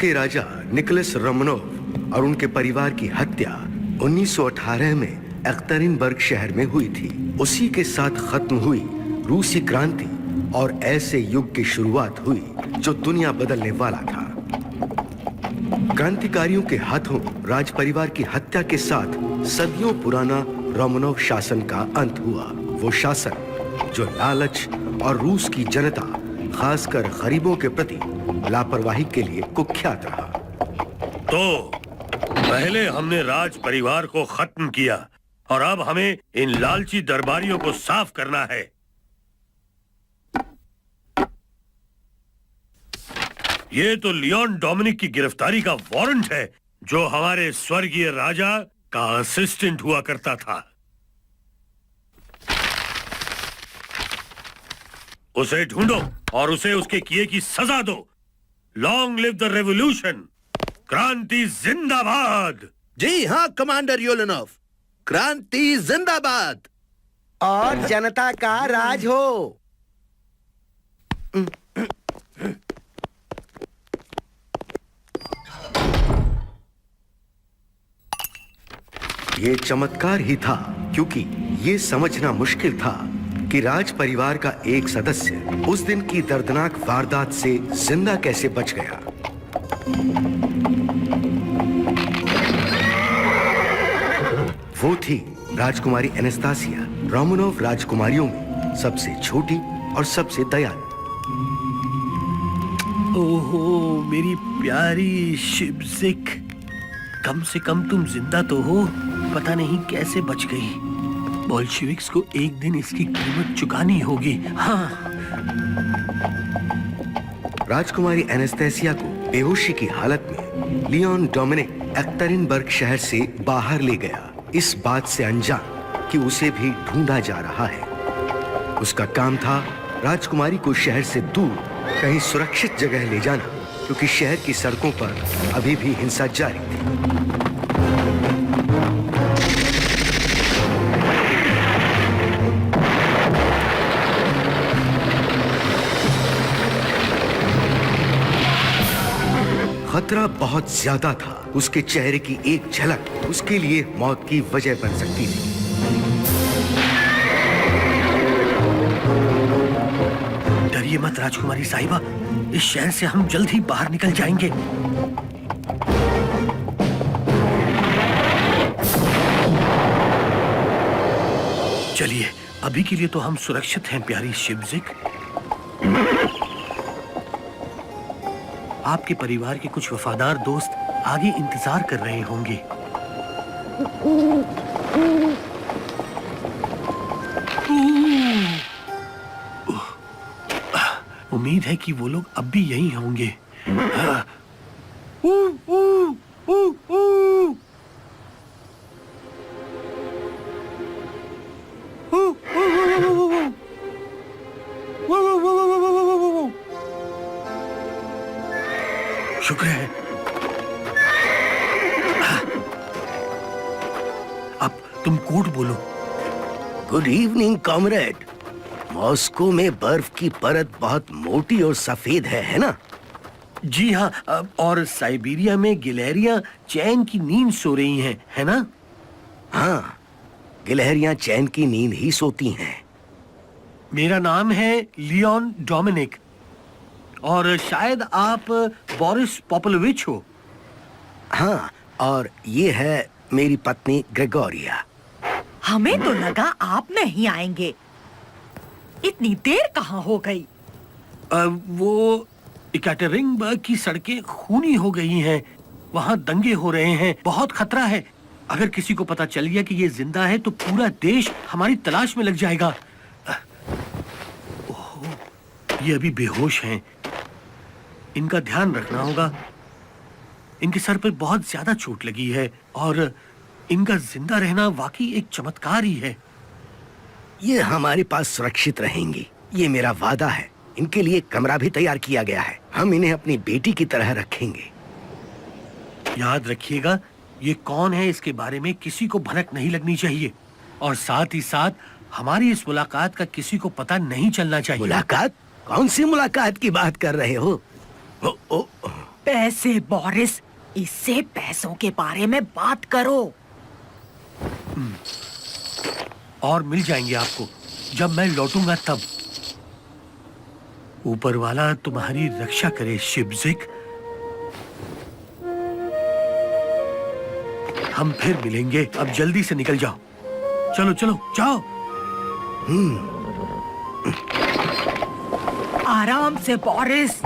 के राजा Nicholas Romanov और उनके परिवार की हत्या 1918 में एकतेरिनबर्ग शहर में हुई थी। उसी के साथ खत्म हुई रूसी क्रांति और ऐसे युग की शुरुआत हुई जो दुनिया बदलने वाला था। क्रांतिकारियों के हाथों राज परिवार की हत्या के साथ सदियों पुराना रोमानोव शासन का अंत हुआ। वो शासन जो लालच और रूस की जनता, खासकर गरीबों के प्रति लापरवाही के लिए कुख्यात रहा। तो पहले हमने राज परिवार को खत्म किया और अब हमें इन लालची दरबारियों को साफ करना है। ये तो लियोन डोमिनिक की गिरफ्तारी का वारंट है, जो हमारे स्वर्गीय राजा का असिस्टेंट हुआ करता था। उसे ढूंढो और उसे उसके किए की सजा दो। Long live the revolution! क्रांति जिंदाबाद! जी हाँ कमांडर योलेनोव, क्रांति जिंदाबाद! और जनता का राज हो। ये चमत्कार ही था, क्योंकि ये समझना मुश्किल था कि राज परिवार का एक सदस्य उस दिन की दर्दनाक वारदात से जिंदा कैसे बच गया। वो थी राजकुमारी एनास्तासिया, रोमानोव राजकुमारियों में सबसे छोटी और सबसे दयालु। ओहो मेरी प्यारी शिबजिक, कम से कम तुम जिंदा तो हो। पता नहीं कैसे बच गई। बोल्शेविक्स को एक दिन इसकी कीमत चुकानी होगी। हाँ। राजकुमारी एनास्तासिया को बेहोशी की हालत में लियोन डोमिनिक एकतेरिनबर्ग शहर से बाहर ले गया, इस बात से अनजान कि उसे भी ढूंढा जा रहा है। उसका काम था राजकुमारी को शहर से दूर कहीं सुरक्षित जगह ले जाना, क्योंकि शहर की सड़कों पर अभी भी हिंसा जारी थी। खतरा बहुत ज्यादा था। उसके चेहरे की एक झलक उसके लिए मौत की वजह बन सकती थी। डरिए मत राजकुमारी साहिबा, इस शहर से हम जल्द ही बाहर निकल जाएंगे। चलिए, अभी के लिए तो हम सुरक्षित हैं प्यारी शिबजिक। आपके परिवार के कुछ वफादार दोस्त आगे इंतजार कर रहे होंगे। उम्मीद है कि वो लोग अब भी यहीं होंगे। शुक्र है। अब तुम कोड बोलो। Good evening comrade. मॉस्को में बर्फ की परत बहुत मोटी और सफेद है ना? जी हाँ, और साइबेरिया में गिलहरियां चैन की नींद सो रही हैं, है ना? हाँ, गिलहरियां चैन की नींद ही सोती हैं। मेरा नाम है लियोन डोमिनिक और शायद आप बोरिस पोपलोविच हो। हाँ, और ये है मेरी पत्नी ग्रेगोरिया। हमें तो लगा आप नहीं आएंगे। इतनी देर कहाँ हो गई? वो एकटेरिनबर्ग की सड़कें खूनी हो गई हैं। वहाँ दंगे हो रहे हैं, बहुत खतरा है। अगर किसी को पता चल गया कि ये जिंदा है तो पूरा देश हमारी तलाश में लग जाएगा। ये अभी बेहोश हैं। इनका ध्यान रखना होगा। इनके सर पर बहुत ज्यादा चोट लगी है और इनका जिंदा रहना वाकई एक चमत्कार ही है। ये हमारे पास सुरक्षित रहेंगी, ये मेरा वादा है। इनके लिए कमरा भी तैयार किया गया है। हम इन्हें अपनी बेटी की तरह रखेंगे। याद रखिएगा, ये कौन है इसके बारे में किसी को भनक नहीं लगनी चाहिए और साथ ही साथ हमारी इस मुलाकात का किसी को पता नहीं चलना चाहिए। मुलाकात? कौन सी मुलाकात की बात कर रहे हो? पैसे बोरिस, इससे पैसों के बारे में बात करो। और मिल जाएंगे आपको जब मैं लौटूंगा तब। ऊपर वाला तुम्हारी रक्षा करे शिबजिक। हम फिर मिलेंगे। अब जल्दी से निकल जाओ। चलो चलो जाओ। आराम से बोरिस।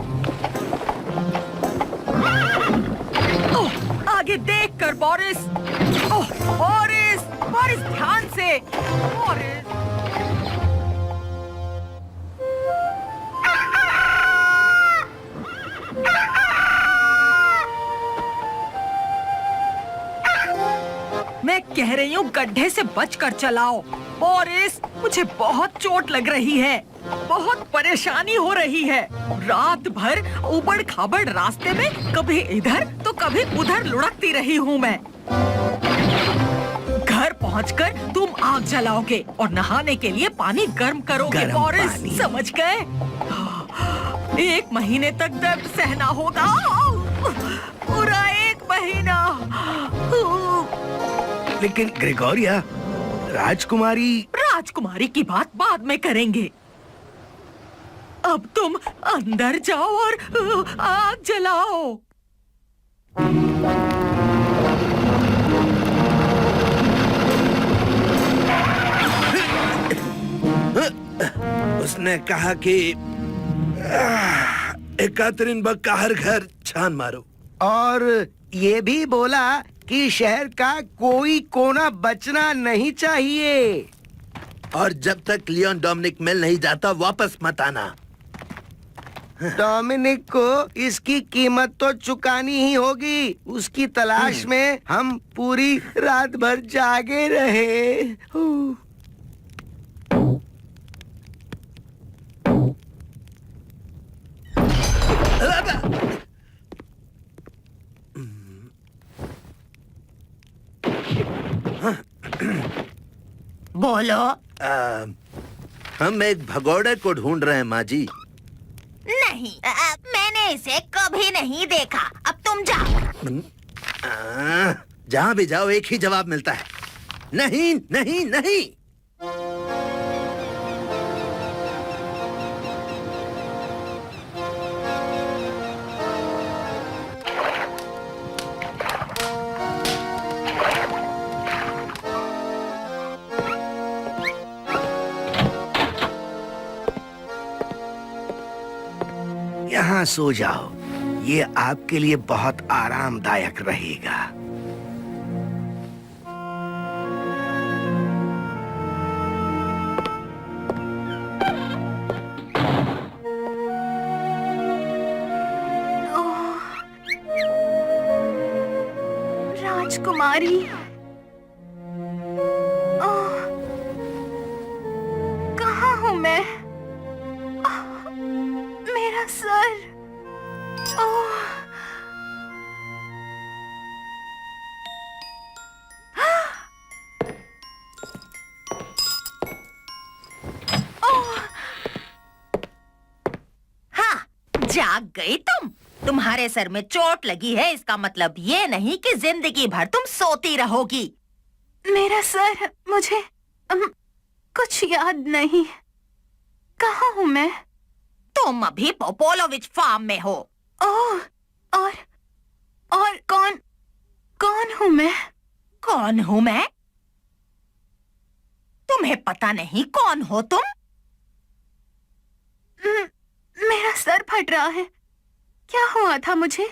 ओह, आगे देख कर बोरिस। ओह, बोरिस, बोरिस ध्यान से। बोरिस। मैं कह रही हूँ गड्ढे से बचकर चलाओ। बोरिस, मुझे बहुत चोट लग रही है, बहुत परेशानी हो रही है। रात भर उबड़ खाबड़ रास्ते में कभी इधर तो कभी उधर लुढ़कती रही हूँ मैं। घर पहुँचकर तुम आग जलाओगे और नहाने के लिए पानी गर्म करोगे। गर्म बोरिस, पानी। समझ गए? 1 महीने तक दर्द सहना होगा, पूरा 1 महीना। लेकिन ग्रेगोरिया, राजकुमारी की बात बाद में करेंगे। अब तुम अंदर जाओ और आग जलाओ। उसने कहा कि एकातेरिनबर्ग का हर घर छान मारो। और ये भी बोला कि शहर का कोई कोना बचना नहीं चाहिए। और जब तक लियोन डोमिनिक मिल नहीं जाता वापस मत आना। डोमिनिक को इसकी कीमत तो चुकानी ही होगी। उसकी तलाश में हम पूरी रात भर जागे रहे। बोलो। हम एक भगोड़े को ढूंढ रहे हैं माँ जी। नहीं, मैंने इसे कभी नहीं देखा। अब तुम जाओ। जहाँ भी जाओ एक ही जवाब मिलता है, नहीं नहीं नहीं। यहाँ सो जाओ, ये आपके लिए बहुत आरामदायक रहेगा। राजकुमारी, कहाँ हूँ मैं? मेरा सर। ओह, हाँ, जाग गई तुम। तुम्हारे सर में चोट लगी है, इसका मतलब ये नहीं कि जिंदगी भर तुम सोती रहोगी। मेरा सर, मुझे कुछ याद नहीं। कहाँ हूँ मैं? तुम अभी पोपोलोविच फार्म में हो। ओह, और कौन हूँ मैं? कौन हूँ मैं? तुम्हें पता नहीं कौन हो तुम? मेरा सर फट रहा है। क्या हुआ था मुझे?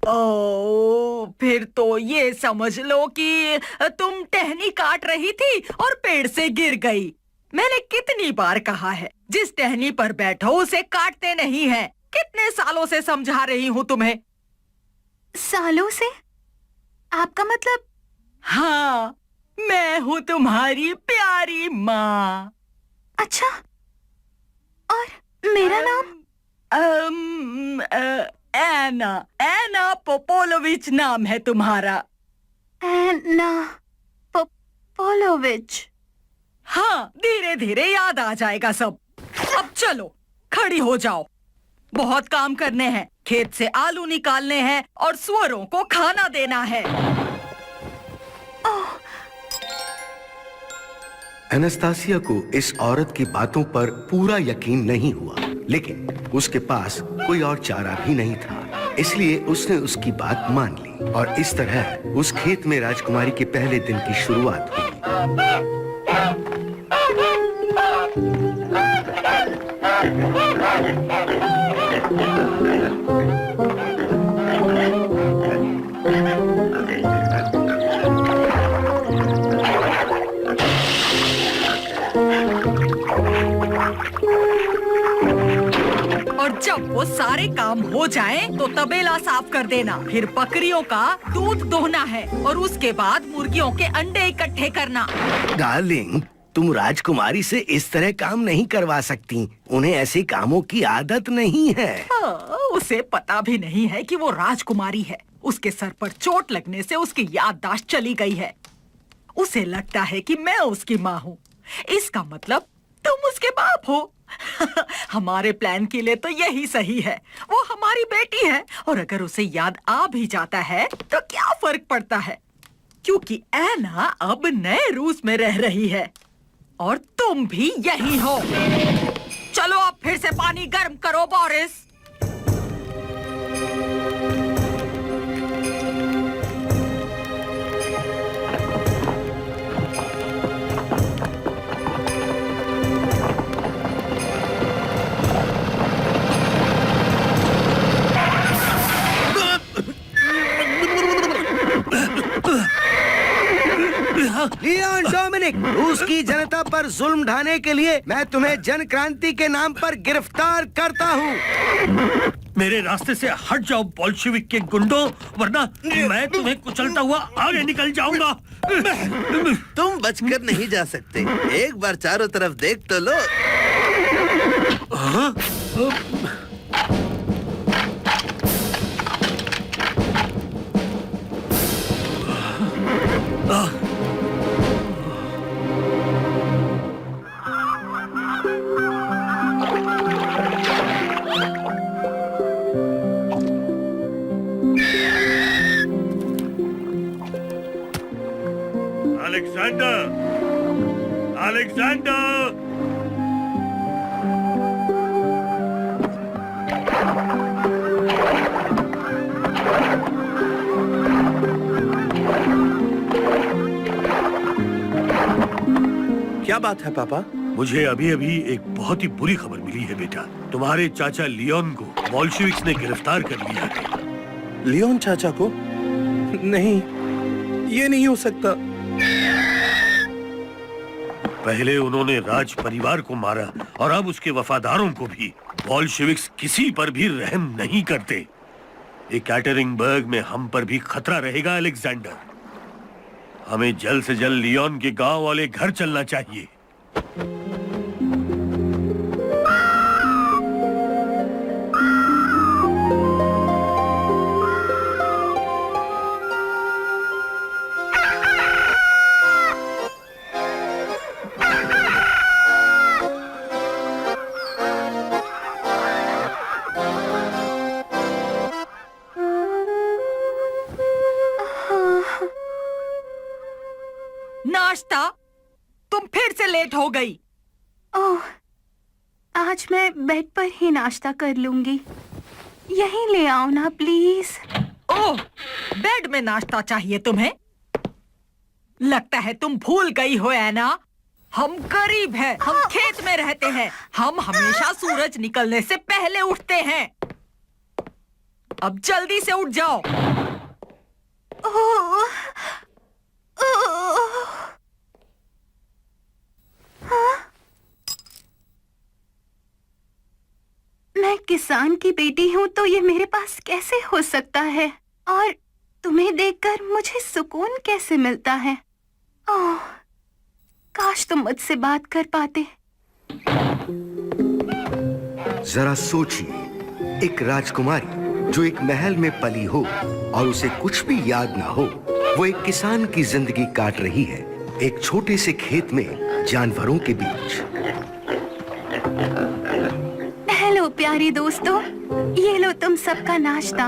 ओह, फिर तो ये समझ लो कि तुम टहनी काट रही थी और पेड़ से गिर गई। मैंने कितनी बार कहा है, जिस टहनी पर बैठो उसे काटते नहीं है। कितने सालों से समझा रही हूँ तुम्हें। सालों से? आपका मतलब? हाँ, मैं हूँ तुम्हारी प्यारी माँ। अच्छा, और मेरा नाम? एना पोपोलोविच नाम है तुम्हारा। एना पोपोलोविच। हाँ, धीरे धीरे याद आ जाएगा सब। अब चलो, खड़ी हो जाओ। बहुत काम करने हैं, खेत से आलू निकालने हैं और सुअरों को खाना देना है। एनास्तासिया को इस औरत की बातों पर पूरा यकीन नहीं हुआ, लेकिन उसके पास कोई और चारा भी नहीं था, इसलिए उसने उसकी बात मान ली और इस तरह उस खेत में राजकुमारी के पहले दिन की शुरुआत हुई। और जब वो सारे काम हो जाएं, तो तबेला साफ कर देना। फिर बकरियों का दूध दोहना है और उसके बाद मुर्गियों के अंडे इकट्ठे करना। डार्लिंग, तुम राजकुमारी से इस तरह काम नहीं करवा सकती। उन्हें ऐसे कामों की आदत नहीं है। उसे पता भी नहीं है कि वो राजकुमारी है। उसके सर पर चोट लगने से उसकी याददाश्त चली गई है। उसे लगता है कि मैं उसकी माँ हूँ। इसका मतलब तुम उसके बाप हो। हमारे प्लान के लिए तो यही सही है। वो हमारी बेटी है और अगर उसे याद आ भी जाता है तो क्या फर्क पड़ता है, क्योंकि ऐना अब नए रूस में रह रही है और तुम भी यही हो। चलो अब फिर से पानी गर्म करो बोरिस। लियोन डोमिनिक, रूस की जनता पर जुल्म ढाने के लिए मैं तुम्हें जन क्रांति के नाम पर गिरफ्तार करता हूँ। मेरे रास्ते से हट जाओ बोल्शेविक के गुंडों, वरना मैं तुम्हें कुचलता हुआ आगे निकल जाऊंगा। तुम बचकर नहीं जा सकते। एक बार चारों तरफ देख तो लो। अलेक्जेंडर! क्या बात है पापा? मुझे अभी अभी एक बहुत ही बुरी खबर मिली है बेटा। तुम्हारे चाचा लियोन को बोल्शेविक्स ने गिरफ्तार कर लिया है। लियोन चाचा को? नहीं, ये नहीं हो सकता। पहले उन्होंने राज परिवार को मारा और अब उसके वफादारों को भी। बोल्शेविक्स किसी पर भी रहम नहीं करते। एकैटरिंगबर्ग में हम पर भी खतरा रहेगा अलेक्जेंडर। हमें जल्द से जल्द लियोन के गांव वाले घर चलना चाहिए। नाश्ता? तुम फिर से लेट हो गई। ओह, आज मैं बेड पर ही नाश्ता कर लूंगी। यहीं ले आओ ना प्लीज। ओह, बेड में नाश्ता चाहिए तुम्हें? लगता है तुम भूल गई हो ऐना। हम गरीब हैं, हम खेत में रहते हैं, हम हमेशा सूरज निकलने से पहले उठते हैं। अब जल्दी से उठ जाओ। ओह, ओह, हाँ? मैं किसान की बेटी हूँ तो ये मेरे पास कैसे हो सकता है? और तुम्हें देखकर मुझे सुकून कैसे मिलता है? ओह, काश तुम मुझसे बात कर पाते। जरा सोचिए, एक राजकुमारी जो एक महल में पली हो और उसे कुछ भी याद ना हो, वो एक किसान की जिंदगी काट रही है, एक छोटे से खेत में जानवरों के बीच। हेलो प्यारे दोस्तों, ये लो तुम सबका नाश्ता।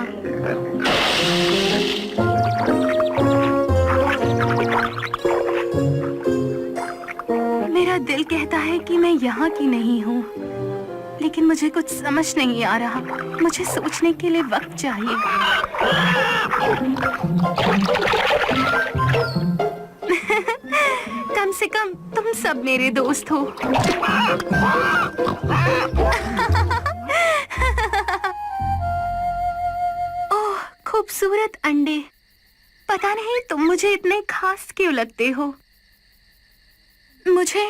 मेरा दिल कहता है कि मैं यहाँ की नहीं हूँ, लेकिन मुझे कुछ समझ नहीं आ रहा। मुझे सोचने के लिए वक्त चाहिए। कम से कम तुम सब मेरे दोस्त हो। ओह, खूबसूरत अंडे। पता नहीं तुम मुझे इतने खास क्यों लगते हो। मुझे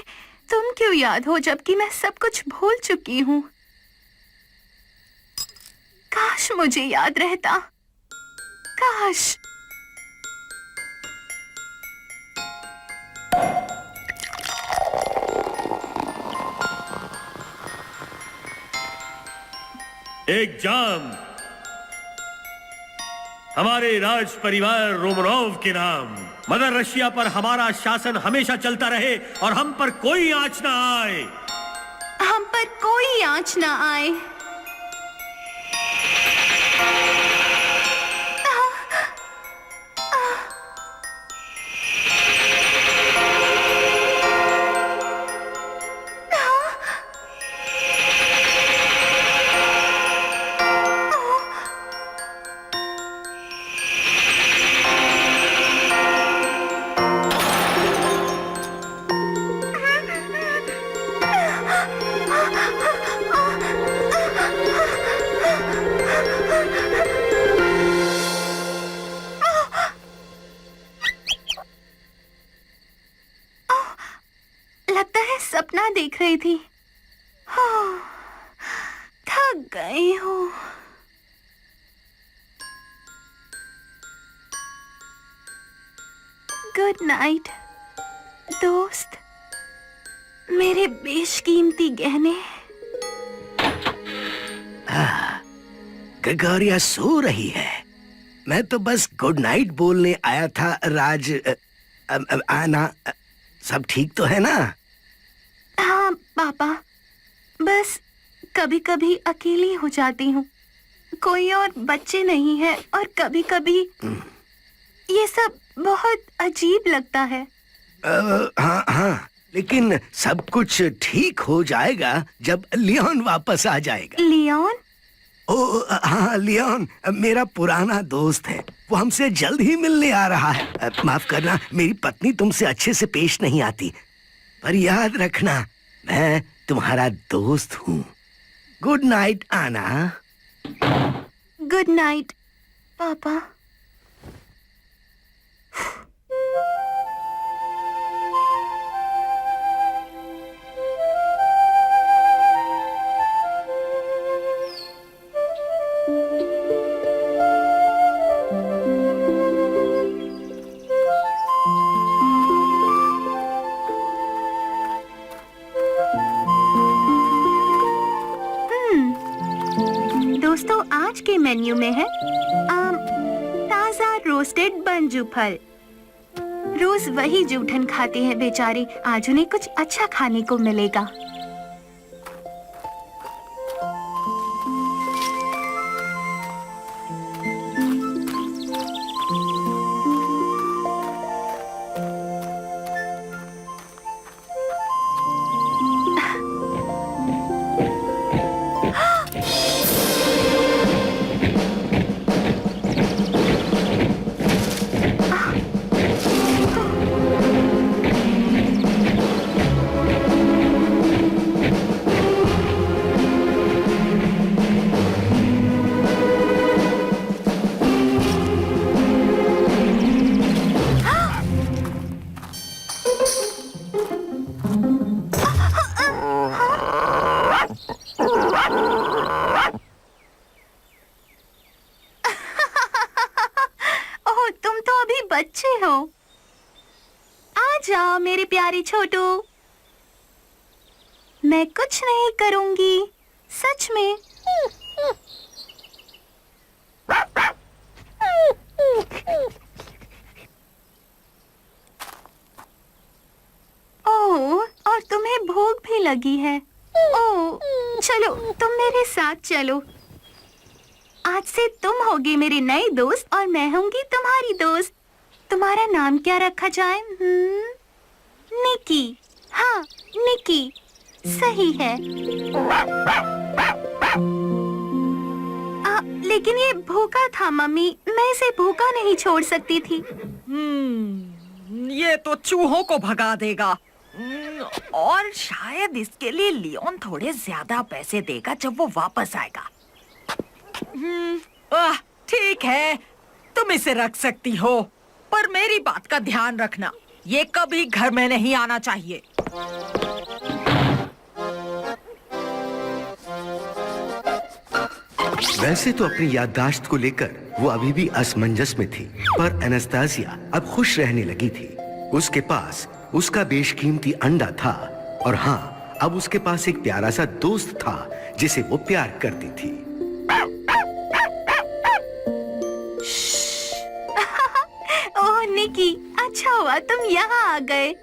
तुम क्यों याद हो जबकि मैं सब कुछ भूल चुकी हूँ। काश मुझे याद रहता, काश। एग्जाम हमारे राज परिवार रोमनोव के नाम। मदर रशिया पर हमारा शासन हमेशा चलता रहे और हम पर कोई आंच ना आए। हम पर कोई आंच ना आए। लगता है सपना देख रही थी। थक गई हूँ। गुड नाइट दोस्त, मेरे बेशकीमती गहने। ग्रेगोरिया सो रही है। मैं तो बस गुड नाइट बोलने आया था। राज आना सब ठीक तो है ना? हाँ पापा, बस कभी कभी अकेली हो जाती हूँ। कोई और बच्चे नहीं है और कभी कभी ये सब बहुत अजीब लगता है। हाँ हाँ, लेकिन सब कुछ ठीक हो जाएगा जब लियोन वापस आ जाएगा। लियोन? ओ हाँ, लियोन मेरा पुराना दोस्त है। वो हमसे जल्द ही मिलने आ रहा है। माफ करना, मेरी पत्नी तुमसे अच्छे से पेश नहीं आती, पर याद रखना मैं तुम्हारा दोस्त हूँ। गुड नाइट आना। गुड नाइट पापा। दोस्तों, आज के मेन्यू में है ताजा रोस्टेड बंजू फल। रोज वही जूठन खाते हैं बेचारे, आज उन्हें कुछ अच्छा खाने को मिलेगा। बच्चे हो। आ जाओ मेरे प्यारे छोटू। मैं कुछ नहीं करूंगी, सच में। ओह, और तुम्हें भूख भी लगी है। ओह, चलो तुम मेरे साथ चलो। आज से तुम होगी मेरी नई दोस्त और मैं होंगी तुम्हारी दोस्त। तुम्हारा नाम क्या रखा जाए? निकी। हाँ, निकी सही है। लेकिन ये भूखा था मम्मी, मैं इसे भूखा नहीं छोड़ सकती थी। ये तो चूहों को भगा देगा। और शायद इसके लिए लियोन थोड़े ज्यादा पैसे देगा जब वो वापस आएगा। ठीक है, तुम इसे रख सकती हो, पर मेरी बात का ध्यान रखना, ये कभी घर में नहीं आना चाहिए। वैसे तो अपनी याददाश्त को लेकर वो अभी भी असमंजस में थी, पर एनास्तासिया अब खुश रहने लगी थी। उसके पास उसका बेशकीमती अंडा था और हाँ, अब उसके पास एक प्यारा सा दोस्त था जिसे वो प्यार करती थी। ओह निकी, अच्छा हुआ तुम यहाँ आ गए।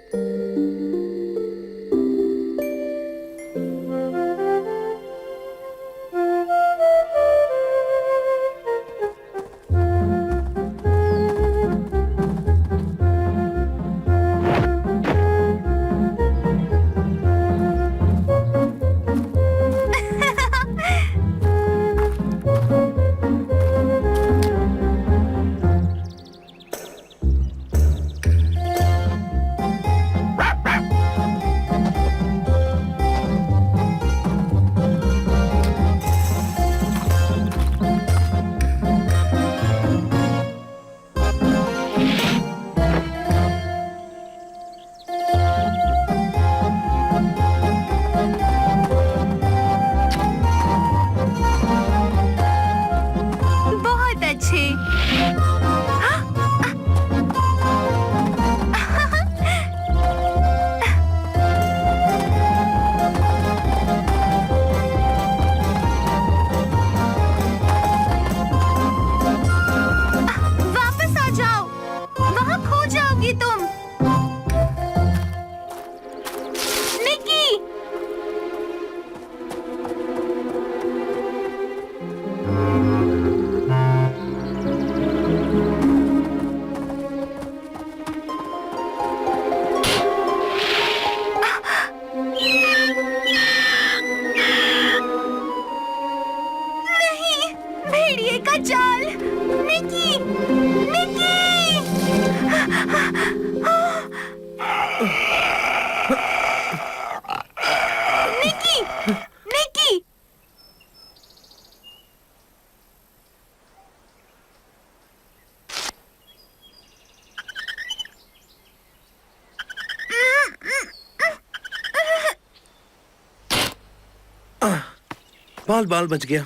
बाल बाल बच गया,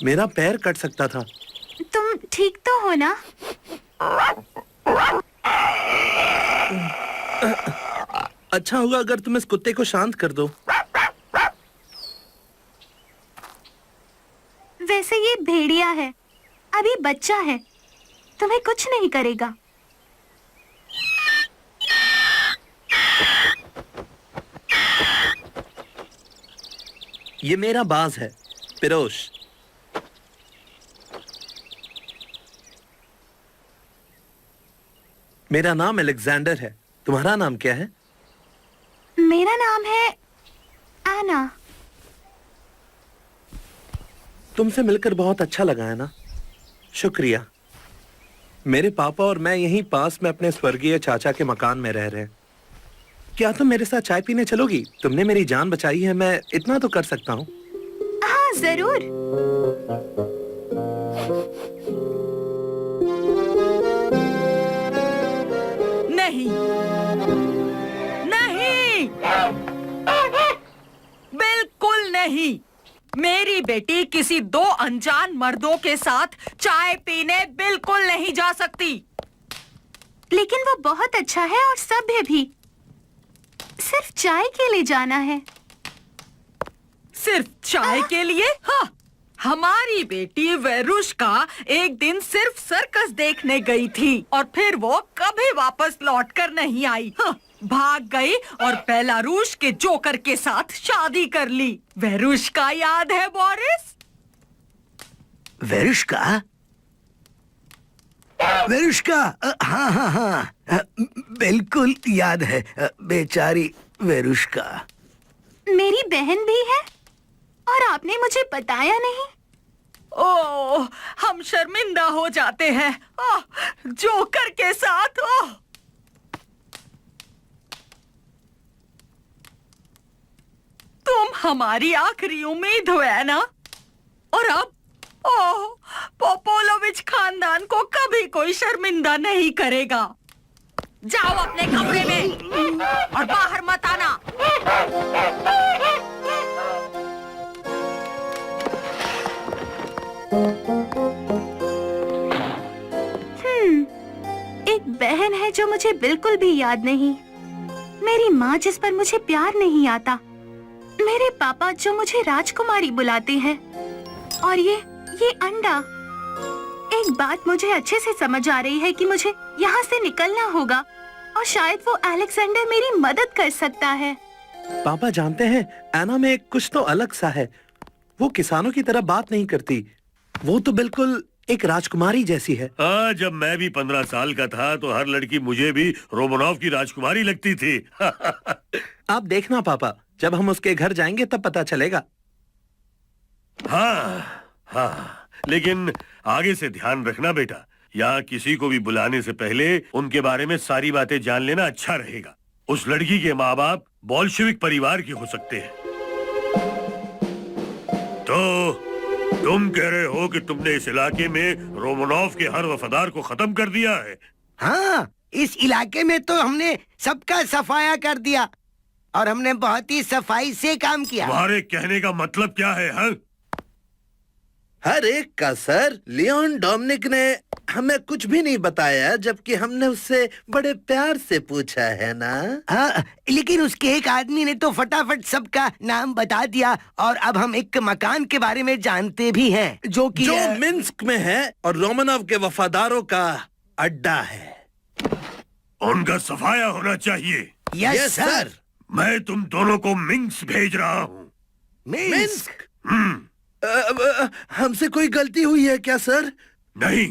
मेरा पैर कट सकता था। तुम ठीक तो हो ना? अच्छा होगा अगर तुम इस कुत्ते को शांत कर दो। वैसे ये भेड़िया है, अभी बच्चा है, तुम्हें कुछ नहीं करेगा। ये मेरा बाज है, पिरोश। मेरा नाम अलेक्जेंडर है। तुम्हारा नाम क्या है? मेरा नाम है आना। तुमसे मिलकर बहुत अच्छा लगा है ना? शुक्रिया। मेरे पापा और मैं यहीं पास में अपने स्वर्गीय चाचा के मकान में रह रहे हैं। क्या तुम मेरे साथ चाय पीने चलोगी? तुमने मेरी जान बचाई है, मैं इतना तो कर सकता हूँ। हाँ जरूर। नहीं, नहीं, बिल्कुल नहीं। मेरी बेटी किसी दो अनजान मर्दों के साथ चाय पीने बिल्कुल नहीं जा सकती। लेकिन वो बहुत अच्छा है और सभ्य भी। सिर्फ चाय के लिए जाना है। सिर्फ चाय के लिए? हाँ, हमारी बेटी वेरुष्का एक दिन सिर्फ सर्कस देखने गई थी और फिर वो कभी वापस लौटकर नहीं आई। भाग गई और बेलारूस के जोकर के साथ शादी कर ली। वेरुष्का याद है बोरिस? वेरुष्का? वेरुष्का, हाँ हाँ हाँ, बिल्कुल याद है। बेचारी वेरुष्का। मेरी बहन भी है और आपने मुझे बताया नहीं। ओह, हम शर्मिंदा हो जाते हैं। ओह, जोकर के साथ। ओह, तुम हमारी आखिरी उम्मीद हो एना। और अब ओह, पोपोलोविच खानदान को कभी कोई शर्मिंदा नहीं करेगा। जाओ अपने कमरे में और बाहर मत आना। एक बहन है जो मुझे बिल्कुल भी याद नहीं। मेरी माँ जिस पर मुझे प्यार नहीं आता। मेरे पापा जो मुझे राजकुमारी बुलाते हैं। और ये अंडा। एक बात मुझे अच्छे से समझ आ रही है कि मुझे यहाँ से निकलना होगा और शायद वो अलेक्जेंडर मेरी मदद कर सकता है। पापा जानते हैं, एना में कुछ तो अलग सा है। वो किसानों की तरह बात नहीं करती। वो तो बिल्कुल एक राजकुमारी जैसी है। जब मैं भी 15 साल का था तो हर लड़की मुझे भी रोमानोव की राजकुमारी लगती थी। आप देखना पापा, जब हम उसके घर जाएंगे तब पता चलेगा। हाँ हाँ, लेकिन आगे से ध्यान रखना बेटा। यहाँ किसी को भी बुलाने से पहले उनके बारे में सारी बातें जान लेना अच्छा रहेगा। उस लड़की के माँ बाप बोल्शेविक परिवार के हो सकते हैं। तो तुम कह रहे हो कि तुमने इस इलाके में रोमानोव के हर वफादार को खत्म कर दिया है? हाँ, इस इलाके में तो हमने सबका सफाया कर दिया और हमने बहुत ही सफाई से काम किया। तुम्हारे कहने का मतलब क्या है? हाँ? हर एक का सर। लियोन डोमिनिक ने हमें कुछ भी नहीं बताया, जबकि हमने उससे बड़े प्यार से पूछा है ना। हाँ, लेकिन उसके एक आदमी ने तो फटाफट सबका नाम बता दिया और अब हम एक मकान के बारे में जानते भी हैं जो मिन्स्क में है और रोमानोव के वफादारों का अड्डा है। उनका सफाया होना चाहिए। Yes sir. मैं तुम दोनों को मिन्स्क भेज रहा हूँ। मिन्स्क? हमसे कोई गलती हुई है क्या सर? नहीं,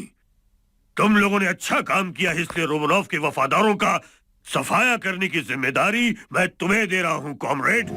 तुम लोगों ने अच्छा काम किया, इसलिए रोमानोव के वफादारों का सफाया करने की जिम्मेदारी मैं तुम्हें दे रहा हूँ, कॉमरेड।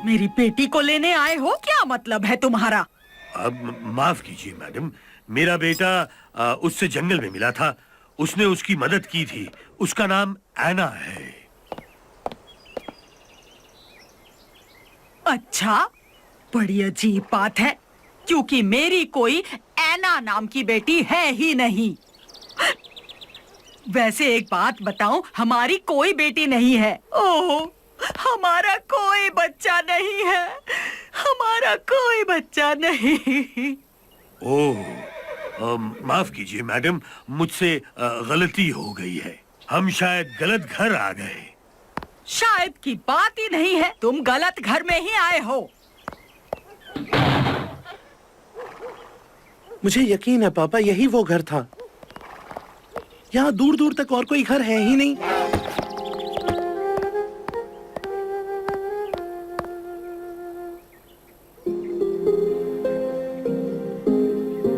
मेरी बेटी को लेने आए हो? क्या मतलब है तुम्हारा? अब माफ कीजिए मैडम, मेरा बेटा उससे जंगल में मिला था। उसने उसकी मदद की थी। उसका नाम एना है। अच्छा, बड़ी अजीब बात है, क्योंकि मेरी कोई एना नाम की बेटी है ही नहीं। वैसे एक बात बताऊं, हमारी कोई बेटी नहीं है। ओह, हमारा कोई बच्चा नहीं है। हमारा कोई बच्चा नहीं। ओह, माफ कीजिए मैडम, मुझसे गलती हो गई है। हम शायद गलत घर आ गए। शायद की बात ही नहीं है, तुम गलत घर में ही आए हो। मुझे यकीन है पापा, यही वो घर था। यहाँ दूर दूर तक और कोई घर है ही नहीं।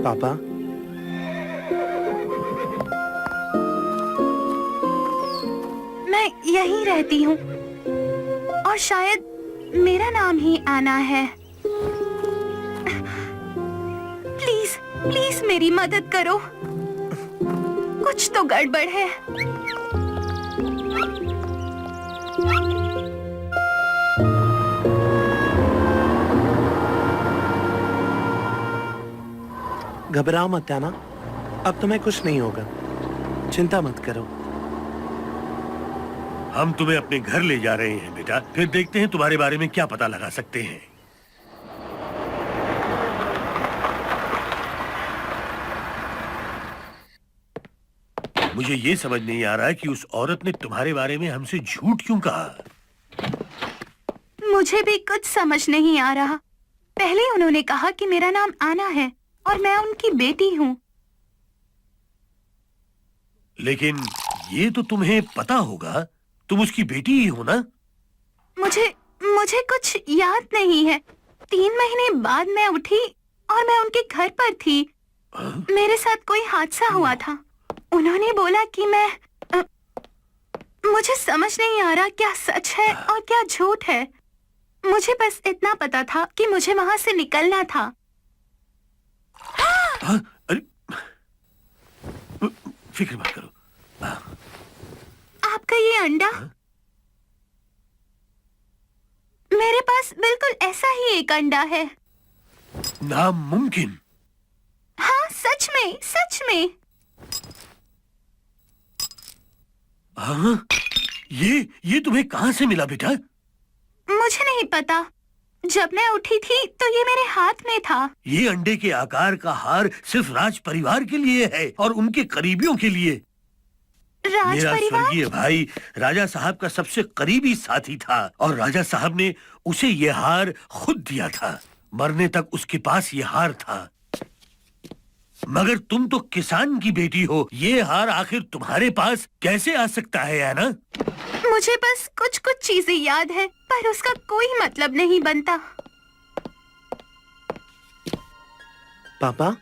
पापा, मैं यहीं रहती हूँ और शायद मेरा नाम ही आना है। प्लीज प्लीज मेरी मदद करो, कुछ तो गड़बड़ है। घबराओ मत ना, अब तुम्हें कुछ नहीं होगा, चिंता मत करो। हम तुम्हें अपने घर ले जा रहे हैं बेटा, फिर देखते हैं तुम्हारे बारे में क्या पता लगा सकते हैं। मुझे ये समझ नहीं आ रहा कि उस औरत ने तुम्हारे बारे में हमसे झूठ क्यों कहा। मुझे भी कुछ समझ नहीं आ रहा। पहले उन्होंने कहा कि मेरा नाम आना है और मैं उनकी बेटी हूँ। लेकिन ये तो तुम्हें पता होगा, तुम उसकी बेटी ही हो ना? मुझे कुछ याद नहीं है। 3 महीने बाद मैं उठी और मैं उनके घर पर थी। मेरे साथ कोई हादसा हुआ था। उन्होंने बोला कि मुझे समझ नहीं आ रहा क्या सच है और क्या झूठ है। मुझे बस इतना पता था कि मुझे वहां से निकलना था। अरे फिक्र मत करो। आपका ये अंडा? मेरे पास बिल्कुल ऐसा ही एक अंडा है। नामुमकिन। हाँ, सच में, सच में। हाँ? ये तुम्हें कहाँ से मिला बेटा? मुझे नहीं पता। जब मैं उठी थी तो ये मेरे हाथ में था। ये अंडे के आकार का हार सिर्फ राज परिवार के लिए है और उनके करीबियों के लिए। राज मेरा परिवार? स्वर्गीय भाई राजा साहब का सबसे करीबी साथी था और राजा साहब ने उसे ये हार खुद दिया था। मरने तक उसके पास ये हार था। मगर तुम तो किसान की बेटी हो, ये हार आखिर तुम्हारे पास कैसे आ सकता है याना? मुझे बस कुछ चीजें याद है, पर उसका कोई मतलब नहीं बनता। पापा,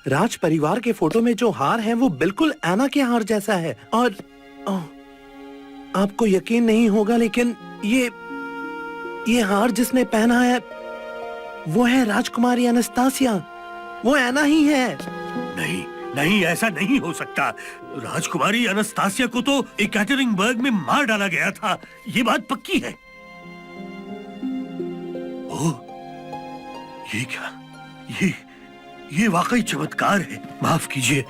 राज परिवार के फोटो में जो हार है वो बिल्कुल एना के हार जैसा है। और आपको यकीन नहीं होगा, लेकिन ये हार जिसने पहना है वो है राजकुमारी एनास्तासिया। वो एना ही है। नहीं नहीं, ऐसा नहीं हो सकता। राजकुमारी एनास्तासिया को तो एकैटरिंगबर्ग में मार डाला गया था, ये बात पक्की है। ओह, ये क्या? ये वाकई चमत्कार है। माफ कीजिए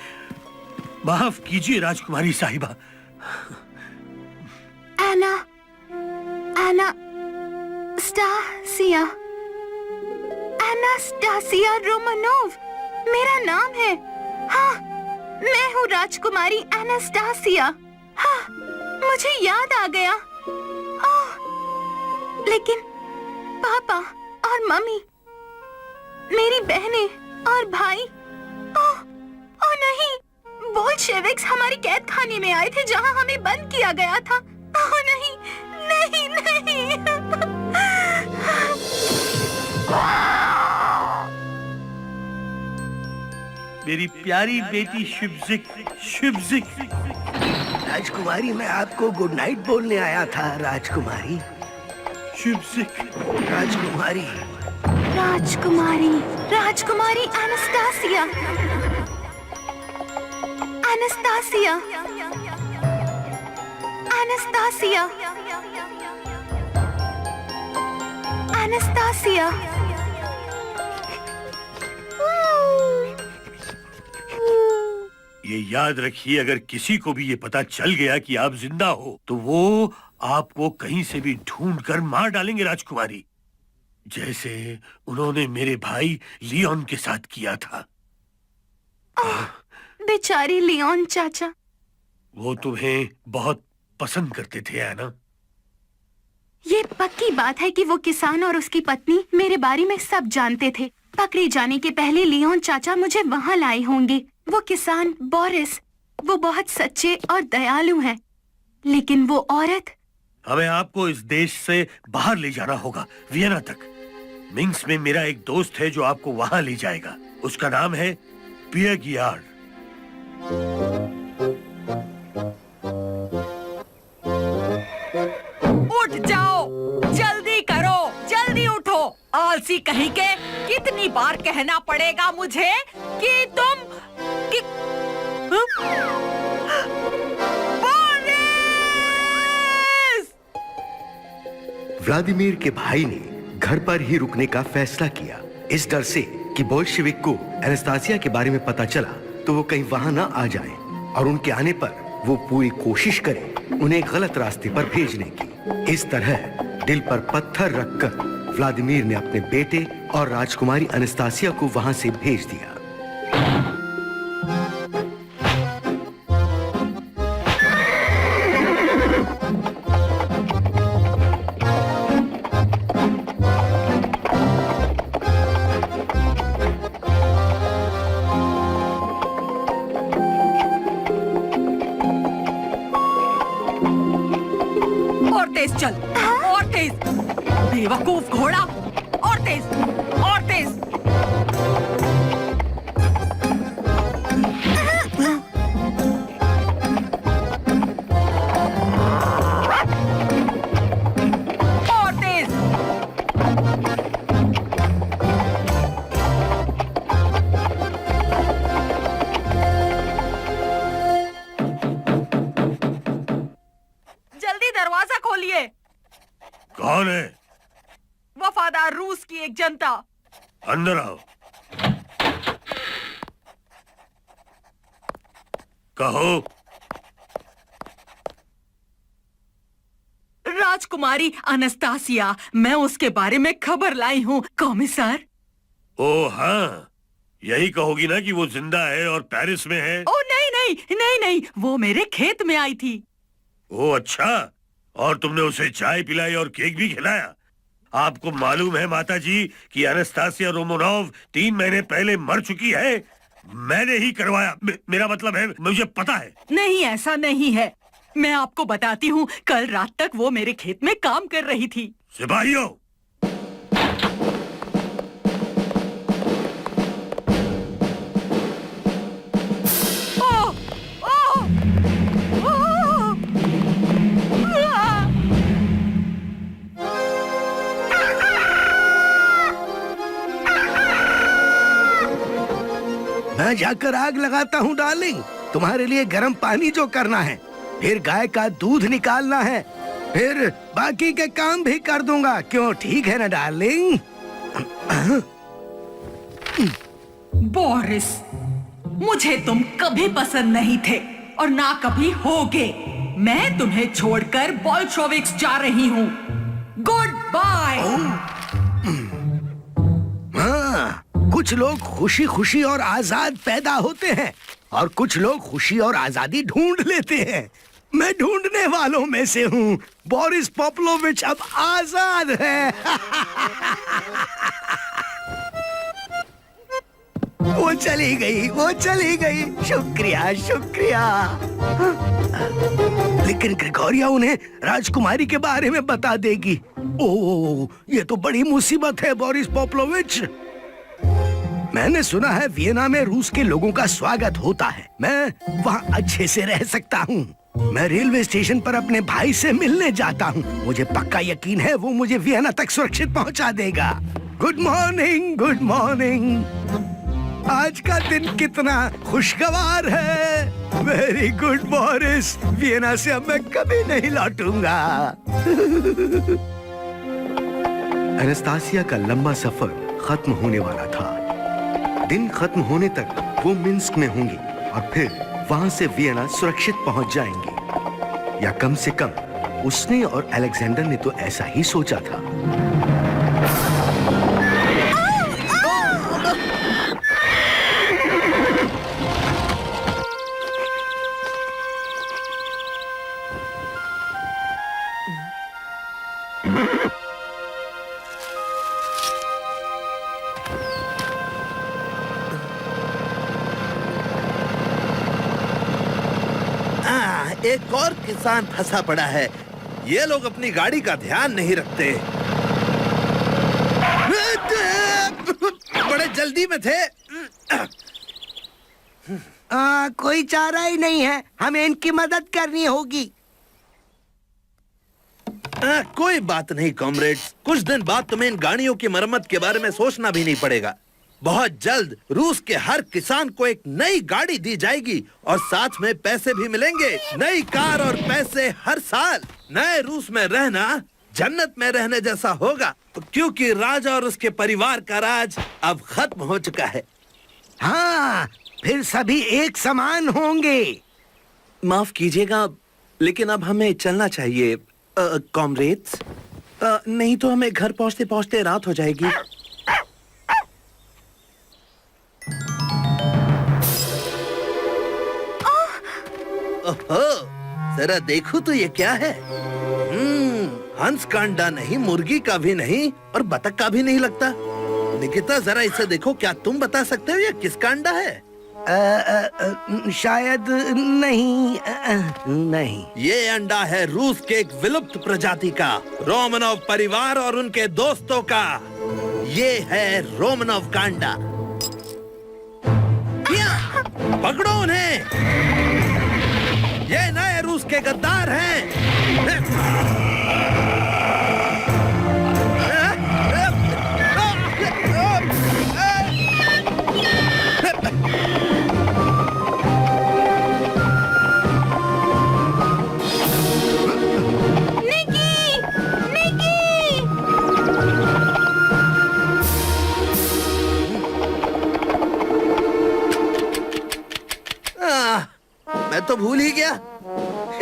राजकुमारी साहिबा। एनास्तासिया रोमानोव मेरा नाम है। हाँ, मैं हूँ राजकुमारी एनास्तासिया। हाँ, मुझे याद आ गया। लेकिन पापा और मम्मी, मेरी बहनें और भाई, ओ नहीं, बोल्शेविक्स हमारी कैद खाने में आए थे जहाँ हमें बंद किया गया था। ओ नहीं, नहीं, नहीं। मेरी प्यारी बेटी शुभजिक। राजकुमारी, मैं आपको गुड नाइट बोलने आया था। राजकुमारी, शुभजिक। राजकुमारी, राजकुमारी एनास्तासिया। Anastasia, Anastasia, Anastasia. ये याद रखिए, अगर किसी को भी ये पता चल गया कि आप जिंदा हो तो वो आपको कहीं से भी ढूंढकर मार डालेंगे राजकुमारी, जैसे उन्होंने मेरे भाई लियोन के साथ किया था। बेचारी लियोन चाचा। वो तुम्हें बहुत पसंद करते थे, है ना? ये पक्की बात है कि वो किसान और उसकी पत्नी मेरे बारे में सब जानते थे। पकड़े जाने के पहले लियोन चाचा मुझे वहाँ लाए होंगे। वो किसान बोरिस, वो बहुत सच्चे और दयालु हैं, लेकिन वो औरत। हमें आपको इस देश से बाहर ले जाना होगा, वियना तक। मिंग्स में मेरा एक दोस्त है जो आपको वहां ले जाएगा। उसका नाम है पियर गियार्ड। उठ जाओ, जल्दी करो, जल्दी उठो। आलसी कहीं के, कितनी बार कहना पड़ेगा मुझे कि तुम व्लादिमीर के भाई ने घर पर ही रुकने का फैसला किया, इस डर से कि बोल्शेविक को एनास्तासिया के बारे में पता चला तो वो कहीं वहां ना आ जाए और उनके आने पर वो पूरी कोशिश करे उन्हें गलत रास्ते पर भेजने की। इस तरह दिल पर पत्थर रखकर व्लादिमीर ने अपने बेटे और राजकुमारी एनास्तासिया को वहां से भेज दिया। और तेज चल, और तेज। बेवकूफ घोड़ा, और तेज, और तेज। और तेज। जल्दी दरवाजा खोलिए। कौन है? वफादार रूस की एक जनता। अंदर आओ। कहो। राजकुमारी अनस्तासिया, मैं उसके बारे में खबर लाई हूँ कॉमिसार। ओ हाँ, यही कहोगी ना कि वो जिंदा है और पेरिस में है? ओ नहीं नहीं नहीं नहीं, वो मेरे खेत में आई थी। ओ अच्छा, और तुमने उसे चाय पिलाई और केक भी खिलाया? आपको मालूम है माताजी कि एनास्तासिया रोमानोव 3 महीने पहले मर चुकी है? मैंने ही करवाया। मेरा मतलब है, मुझे पता है। नहीं, ऐसा नहीं है। मैं आपको बताती हूँ, कल रात तक वो मेरे खेत में काम कर रही थी। सिपाहियों, ओह, ओह, ओह, आह! मैं जाकर आग लगाता हूँ डार्लिंग। तुम्हारे लिए गर्म पानी जो करना है, फिर गाय का दूध निकालना है, फिर बाकी के काम भी कर दूंगा। क्यों, ठीक है ना डार्लिंग? बोरिस, मुझे तुम कभी पसंद नहीं थे और ना कभी होगे। मैं तुम्हें छोड़कर बोल्शेविक्स जा रही हूँ। Good bye. हाँ, कुछ लोग खुशी खुशी और आजाद पैदा होते हैं और कुछ लोग खुशी और आजादी ढूंढ लेते हैं। मैं ढूंढने वालों में से हूँ। बोरिस पोपलोविच अब आजाद है। वो चली गई, वो चली गई। शुक्रिया, शुक्रिया। लेकिन ग्रिगोरिया उन्हें राजकुमारी के बारे में बता देगी। ओह, ये तो बड़ी मुसीबत है बोरिस पोपलोविच। मैंने सुना है वियना में रूस के लोगों का स्वागत होता है। मैं वहाँ अच्छे से रह सकता हूँ। मैं रेलवे स्टेशन पर अपने भाई से मिलने जाता हूँ। मुझे पक्का यकीन है वो मुझे वियना तक सुरक्षित पहुँचा देगा। Good morning, good morning. आज का दिन कितना खुशगवार है। Very good Boris. वियना से अब मैं कभी नहीं लौटूंगा। एनास्तासिया का लंबा सफर खत्म होने वाला था। दिन खत्म होने तक वो मिन्स्क में होंगी और फिर वहां से वियना सुरक्षित पहुंच जाएंगे, या कम से कम उसने और अलेक्जेंडर ने तो ऐसा ही सोचा था। एक और किसान फंसा पड़ा है। ये लोग अपनी गाड़ी का ध्यान नहीं रखते। बड़े जल्दी में थे। कोई चारा ही नहीं है। हमें इनकी मदद करनी होगी। कोई बात नहीं कॉमरेड्स, कुछ दिन बाद तुम्हें इन गाड़ियों की मरम्मत के बारे में सोचना भी नहीं पड़ेगा। बहुत जल्द रूस के हर किसान को एक नई गाड़ी दी जाएगी और साथ में पैसे भी मिलेंगे। नई कार और पैसे हर साल। नए रूस में रहना जन्नत में रहने जैसा होगा, क्योंकि राजा और उसके परिवार का राज अब खत्म हो चुका है। हाँ, फिर सभी एक समान होंगे। माफ कीजिएगा, लेकिन अब हमें चलना चाहिए कॉमरेड्स। नहीं तो हमें घर पहुंचते पहुंचते रात हो जाएगी। ओहो, जरा देखो तो ये क्या है? हंस का अंडा नहीं, मुर्गी का भी नहीं और बतख का भी नहीं लगता। निकिता, जरा इसे देखो, क्या तुम बता सकते हो ये किसका अंडा है? शायद नहीं। नहीं। ये अंडा है रूस के एक विलुप्त प्रजाति का, रोमनोव परिवार और उनके दोस्तों का। ये है रोमनोव का अंडा। पकड़ो उन्हें, ये नए रूस के गद्दार हैं। मैं तो भूल ही गया,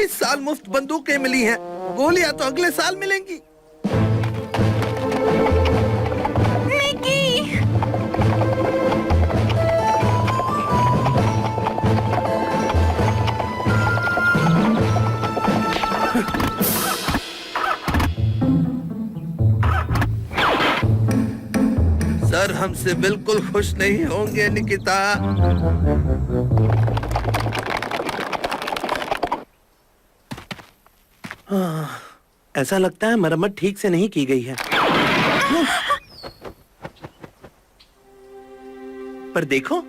इस साल मुफ्त बंदूकें मिली हैं, गोलियां तो अगले साल मिलेंगी। निकी! सर हमसे बिल्कुल खुश नहीं होंगे निकिता। ऐसा लगता है मरम्मत ठीक से नहीं की गई है। पर देखो,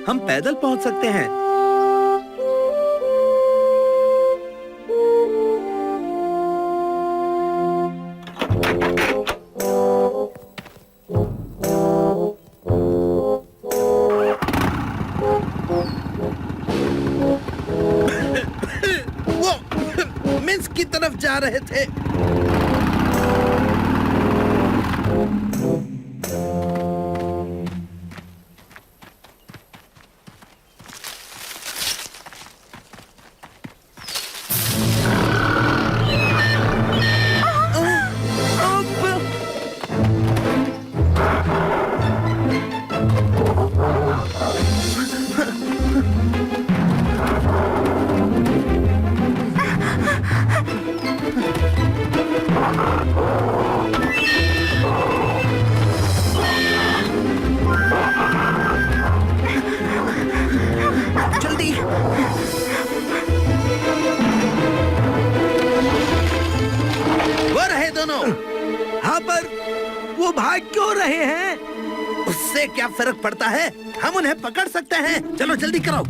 हम पैदल पहुंच सकते हैं। की तरफ जा रहे थे। हाँ, पर वो भाग क्यों रहे हैं? उससे क्या फर्क पड़ता है, हम उन्हें पकड़ सकते हैं। चलो जल्दी करो।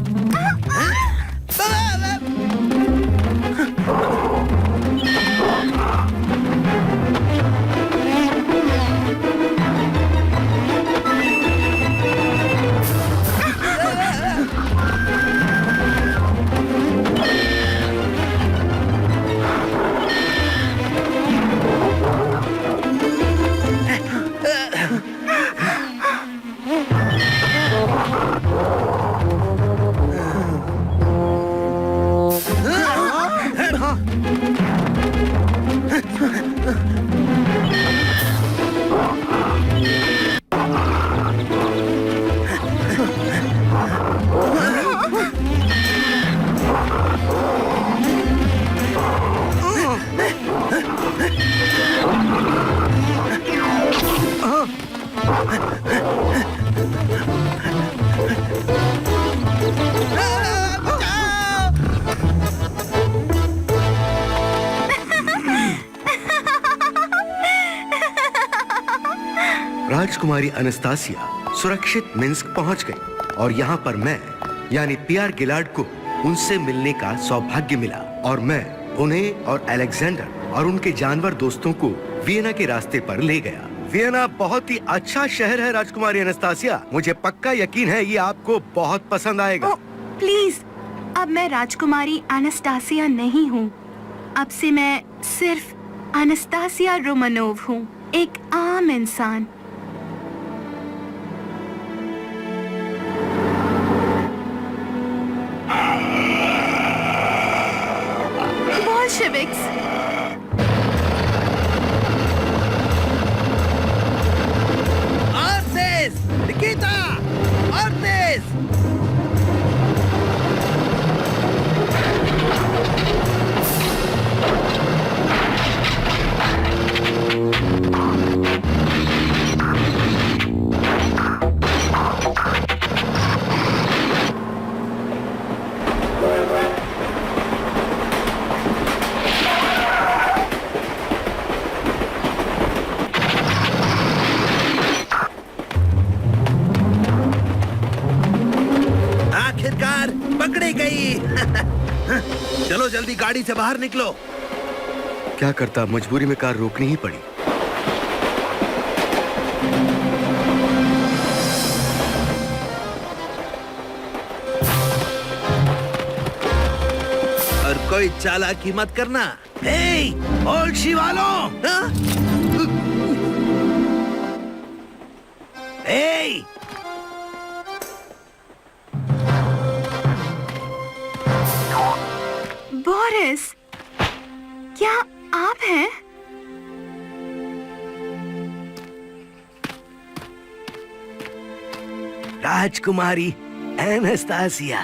राजकुमारी अनस्तासिया सुरक्षित मिन्स्क पहुंच गई और यहाँ पर मैं यानी पियर गिलार्ड को उनसे मिलने का सौभाग्य मिला और मैं उन्हें और अलेक्जेंडर और उनके जानवर दोस्तों को वियना के रास्ते पर ले गया। वियना बहुत ही अच्छा शहर है राजकुमारी अनस्तासिया, मुझे पक्का यकीन है ये आपको बहुत पसंद आएगा। प्लीज, अब मैं राजकुमारी एनास्टासिया नहीं हूँ। अब से मैं सिर्फ अनास्तासिया रोमानोव हूँ, एक आम इंसान। बोल्शेविक्स। और तेज, निकिता, और तेज। आखिरकार पकड़ी गई। चलो जल्दी गाड़ी से बाहर निकलो। क्या करता, मजबूरी में कार रोकनी ही पड़ी। और कोई चालाकी मत करना। हे, बोल्शी वालों! हाँ? हे! बोरिस, क्या आप हैं? राजकुमारी एनास्तासिया।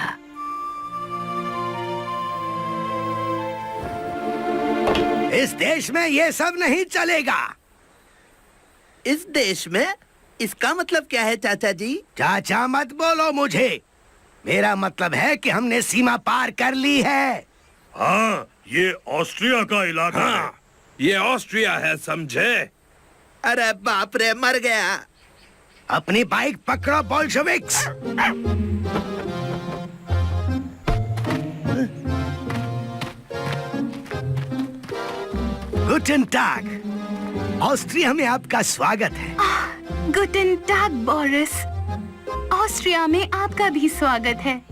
इस देश में ये सब नहीं चलेगा। इस देश में? इसका मतलब क्या है चाचा जी? चाचा मत बोलो मुझे। मेरा मतलब है कि हमने सीमा पार कर ली है। हाँ, ये ऑस्ट्रिया का इलाका है। ये ऑस्ट्रिया है, समझे? अरे बाप रे, मर गया। अपनी बाइक पकड़ो बोल्शेविक्स। गुटन टाग। ऑस्ट्रिया में आपका स्वागत है। गुटन टाग बोरिस। ऑस्ट्रिया में आपका भी स्वागत है।